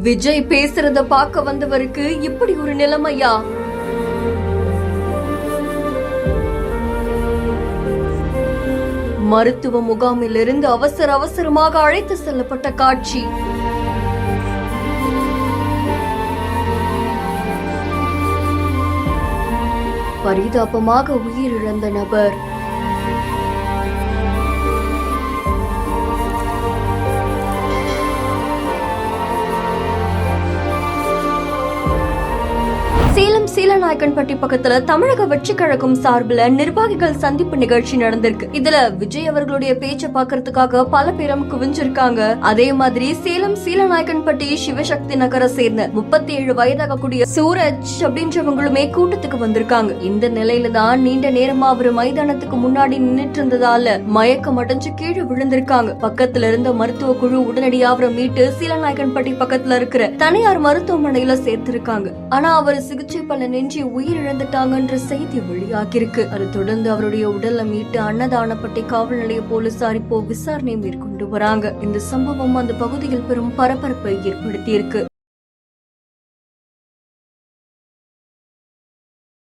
விஜய் பேசுறத பார்க்க வந்தவருக்கு இப்படி ஒரு நிலைமையா? மருத்துவ முகாமிலிருந்து அவசரமாக அழைத்து செல்லப்பட்ட காட்சி. பரிதாபமாக உயிரிழந்த நபர். சேலம் சீலநாயக்கன்பட்டி பக்கத்துல தமிழக வெற்றி கழகம் சார்பில் நிர்வாகிகள் சந்திப்பு நிகழ்ச்சி நடந்திருக்கு. இதுல விஜய் அவர்களுடைய பேச்ச பாக்குறதுக்காக பல பேரும் குவிஞ்சிருக்காங்க. அதே மாதிரி சேலம் சீலநாயக்கன்பட்டி சிவசக்தி நகரை சேர்ந்த 37 வயதாகக்கூடிய சூரஜ் அப்படின்றவங்களுமே கூட்டத்துக்கு வந்திருக்காங்க. இந்த நிலையில தான் நீண்ட நேரமா அவர் மைதானத்துக்கு முன்னாடி நின்னுட்டு இருந்ததால மயக்கம் அடைஞ்சு கீழே விழுந்திருக்காங்க. பக்கத்துல இருந்த மருத்துவ குழு உடனடியாக அவரை மீட்டு சீலநாயக்கன்பட்டி பக்கத்துல இருக்கிற தனியார் மருத்துவமனையில சேர்த்திருக்காங்க. ஆனா அவர் சிகிச்சை பலனின்றி உயிரிழந்துட்டாங்கன்ற செய்தி வெளியாகிருக்கு. அதை தொடர்ந்து அவருடைய உடலை மீட்டு அன்னதானப்பட்டி காவல் நிலைய போலீசார் இப்போ விசாரணை மேற்கொண்டு வராங்க. இந்த சம்பவம் அந்த பகுதியில் பெரும் பரபரப்பை ஏற்படுத்தியிருக்கு.